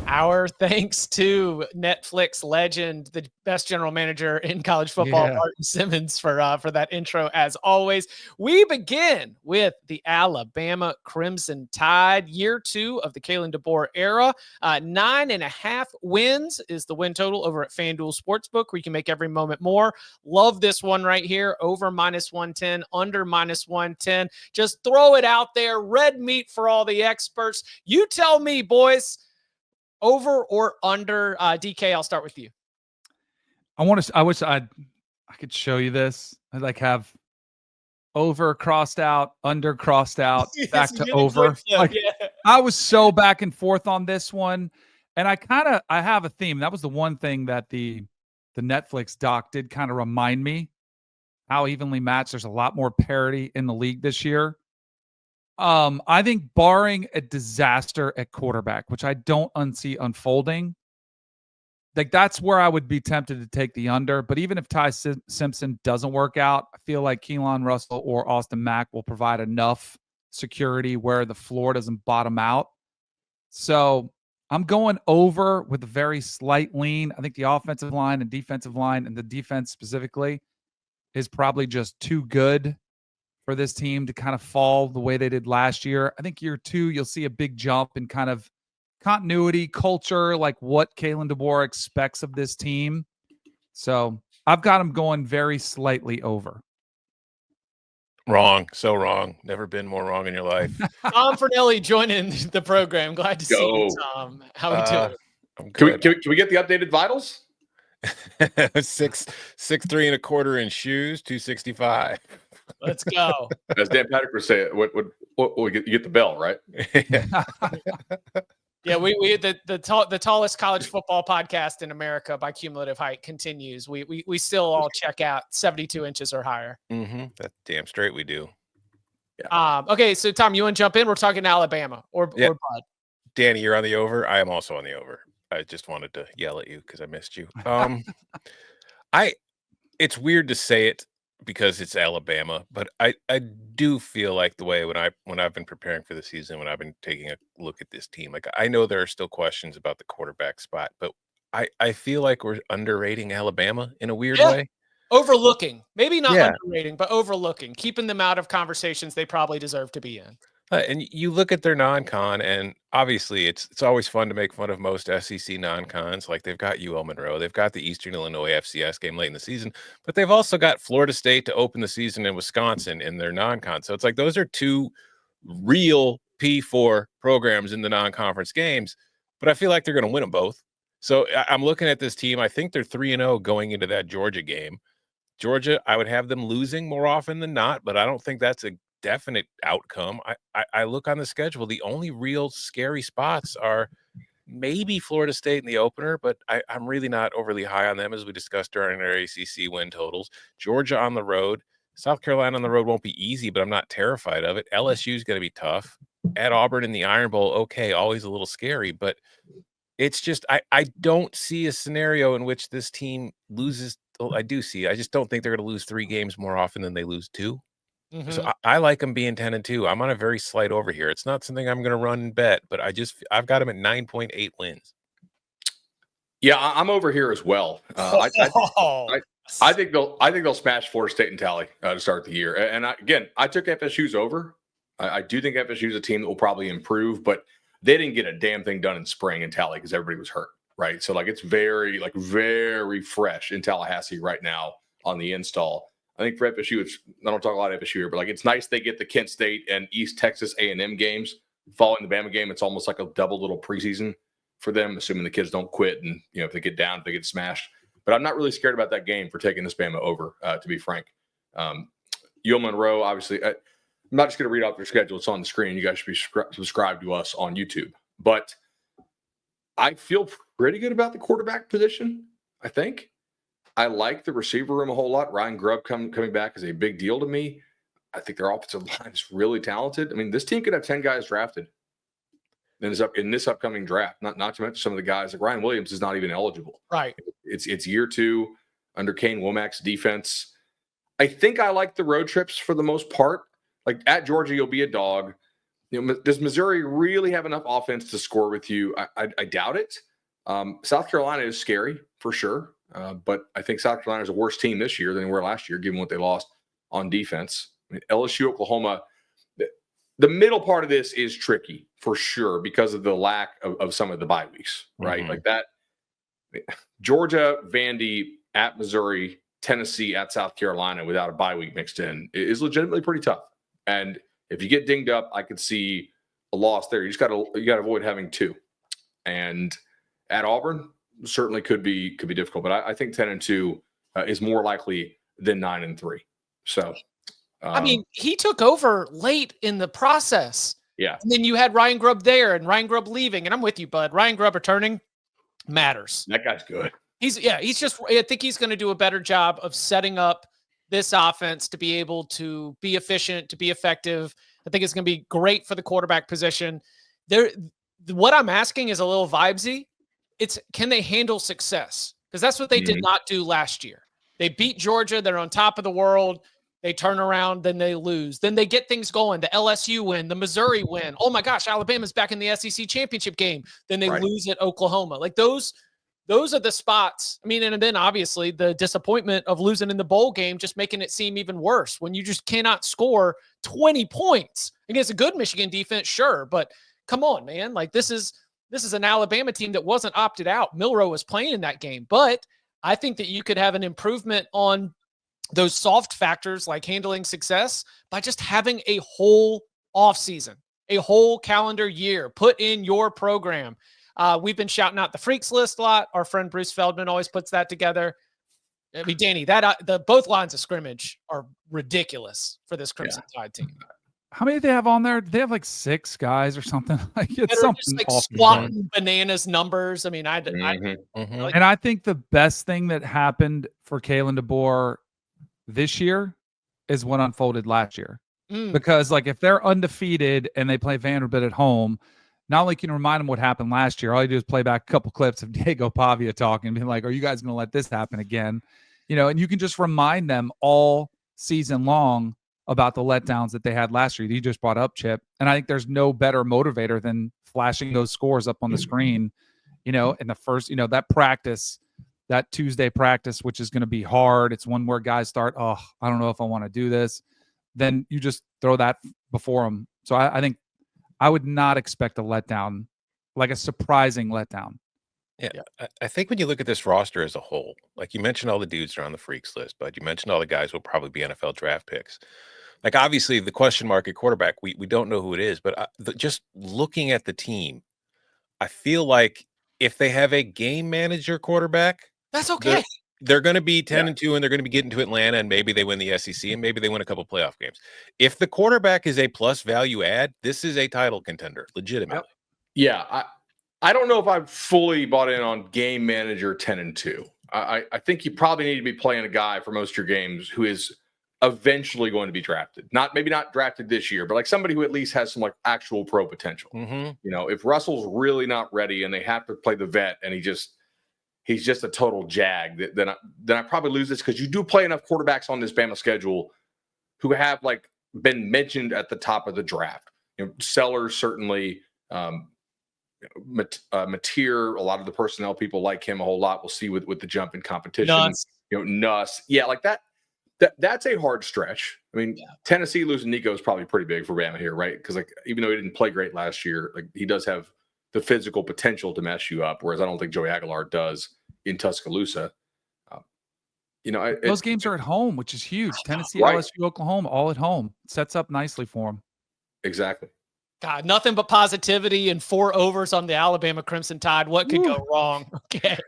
Our thanks to Netflix legend, the best general manager in college football, Martin Simmons, for that intro. As always, we begin with the Alabama Crimson Tide, year 2 of the Kalen DeBoer era. 9.5 wins is the win total over at FanDuel Sportsbook, where you can make every moment more. Love this one right here, over -110, under -110. Just throw it out there. Red meat for all the experts. You tell me, boys. Over or under? DK, I'll start with you. I wish I could show you this. I have over crossed out, under crossed out, back to over. I was so back and forth on this one, and I have a theme. That was the one thing that the Netflix doc did kind of remind me how evenly matched. There's a lot more parity in the league this year. I think barring a disaster at quarterback, which I don't see unfolding, that's where I would be tempted to take the under. But even if Ty Simpson doesn't work out, I feel like Keelan Russell or Austin Mack will provide enough security where the floor doesn't bottom out. So I'm going over with a very slight lean. I think the offensive line and defensive line, and the defense specifically, is probably just too good for this team to kind of fall the way they did last year. I think year 2, you'll see a big jump in kind of continuity, culture, like what Kalen DeBoer expects of this team. So I've got him going very slightly over. Wrong. So wrong. Never been more wrong in your life. Tom Fornelli joining the program. Glad to see you, Tom. How are you doing? Can we get the updated vitals? 6'3" and a quarter in shoes, 265. Let's go. As Dan Patrick would say, you get the bell, right? Yeah, we the tallest college football podcast in America by cumulative height continues. We still all check out 72 inches or higher. Mm-hmm. That's damn straight we do. Yeah. Okay, so Tom, you want to jump in? We're talking Alabama or Bud. Danny, you're on the over. I am also on the over. I just wanted to yell at you because I missed you. It's weird to say it because it's Alabama, but I do feel like the way when I've been preparing for the season, when I've been taking a look at this team, like I know there are still questions about the quarterback spot, but I feel like we're underrating Alabama in a weird way. Overlooking, maybe not underrating, but overlooking, keeping them out of conversations they probably deserve to be in. And you look at their non-con, and obviously it's always fun to make fun of most SEC non-cons. Like they've got UL Monroe, they've got the Eastern Illinois FCS game late in the season, but they've also got Florida State to open the season in Wisconsin in their non-con. So it's like those are two real P4 programs in the non-conference games, but I feel like they're going to win them both. So I'm looking at this team. I think they're 3-0 going into that Georgia game. Georgia, I would have them losing more often than not, but I don't think that's a definite outcome. I look on the schedule. The only real scary spots are maybe Florida State in the opener, but I'm really not overly high on them, as we discussed during our ACC win totals. Georgia on the road. South Carolina on the road won't be easy, but I'm not terrified of it. LSU is going to be tough. At Auburn in the Iron Bowl, okay, always a little scary, but it's just I don't see a scenario in which this team loses. I do see. I just don't think they're going to lose 3 games more often than they lose 2. Mm-hmm. So I like them being 10-2. I'm on a very slight over here. It's not something I'm going to run and bet, but I've got them at 9.8 wins. Yeah, I'm over here as well. I think they'll smash Florida State and Tally to start the year. And I took FSU's over. I do think FSU is a team that will probably improve, but they didn't get a damn thing done in spring in Tally because everybody was hurt, right? So it's very fresh in Tallahassee right now on the install. I think for FSU, I don't talk a lot of FSU here, but it's nice they get the Kent State and East Texas A&M games following the Bama game. It's almost like a double little preseason for them, assuming the kids don't quit and if they get down, if they get smashed. But I'm not really scared about that game for taking this Bama over, to be frank. UL Monroe, obviously, I'm not just going to read off their schedule. It's on the screen. You guys should be subscribed to us on YouTube. But I feel pretty good about the quarterback position, I think. I like the receiver room a whole lot. Ryan Grubb coming back is a big deal to me. I think their offensive line is really talented. I mean, this team could have 10 guys drafted in this upcoming draft. Not to mention some of the guys like Ryan Williams is not even eligible. Right. It's year 2 under Kane Womack's defense. I think I like the road trips for the most part. Like at Georgia, you'll be a dog. Does Missouri really have enough offense to score with you? I doubt it. South Carolina is scary for sure, but I think South Carolina is a worse team this year than they were last year, given what they lost on defense. I mean, LSU, Oklahoma, the middle part of this is tricky for sure because of the lack of some of the bye weeks, right? Mm-hmm. Like that. Georgia, Vandy at Missouri, Tennessee at South Carolina without a bye week mixed in is legitimately pretty tough. And if you get dinged up, I could see a loss there. You got to avoid having two. And at Auburn, certainly could be difficult. But I think 10-2 is more likely than 9-3. So, I mean, he took over late in the process. Yeah. And then you had Ryan Grubb there and Ryan Grubb leaving. And I'm with you, Bud. Ryan Grubb returning matters. That guy's good. I think he's going to do a better job of setting up this offense to be able to be efficient, to be effective. I think it's going to be great for the quarterback position. What I'm asking is a little vibesy. It's, can they handle success? Because that's what they did not do last year. They beat Georgia. They're on top of the world. They turn around, then they lose. Then they get things going. The LSU win, the Missouri win. Oh my gosh, Alabama's back in the SEC championship game. Then they lose at Oklahoma. Like those are the spots. I mean, and then obviously the disappointment of losing in the bowl game, just making it seem even worse when you just cannot score 20 points against a good Michigan defense. Sure. But come on, man. Like this is an Alabama team that wasn't opted out. Milroe was playing in that game, but I think that you could have an improvement on those soft factors like handling success by just having a whole offseason, a whole calendar year put in your program. We've been shouting out the freaks list a lot. Our friend Bruce Feldman always puts that together. I mean, Danny, both lines of scrimmage are ridiculous for this Crimson Tide team. How many do they have on there? They have like 6 guys or something. Like it's something just like squatting bananas numbers. I mean, and I think the best thing that happened for Kalen DeBoer this year is what unfolded last year. Because like if they're undefeated and they play Vanderbilt at home, not only can you remind them what happened last year, all you do is play back a couple clips of Diego Pavia talking and being like, are you guys going to let this happen again? And you can just remind them all season long about the letdowns that they had last year. You just brought up, Chip. And I think there's no better motivator than flashing those scores up on the screen, in the first, that practice, that Tuesday practice, which is going to be hard. It's one where guys start, I don't know if I want to do this. Then you just throw that before them. So I think I would not expect a letdown, like a surprising letdown. Yeah. I think when you look at this roster as a whole, like you mentioned all the dudes that are on the freaks list, but you mentioned all the guys who will probably be NFL draft picks. Like obviously the question mark at quarterback, we don't know who it is, but just looking at the team, I feel like if they have a game manager quarterback, that's okay. They're going to be 10-2 and they're going to be getting to Atlanta and maybe they win the SEC and maybe they win a couple playoff games. If the quarterback is a plus value add, this is a title contender, legitimately. Yeah. I don't know if I've fully bought in on game manager 10-2. I think you probably need to be playing a guy for most of your games who is eventually going to be drafted. Maybe not drafted this year, but like somebody who at least has some like actual pro potential. If Russell's really not ready and they have to play the vet and he's just a total jag, then I probably lose this because you do play enough quarterbacks on this Bama schedule who have like been mentioned at the top of the draft. Sellers certainly, Mateer, a lot of the personnel people like him a whole lot. We'll see with the jump in competition. Nuss. Yeah, like that's a hard stretch. I mean, Tennessee losing Nico is probably pretty big for Bama here, right? Because like even though he didn't play great last year, like he does have the physical potential to mess you up, whereas I don't think Joey Aguilar does in Tuscaloosa. Those games are at home, which is huge. Tennessee, LSU, Oklahoma, all at home. Sets up nicely for them. Exactly. God, nothing but positivity and 4 overs on the Alabama Crimson Tide. What could go wrong? Okay.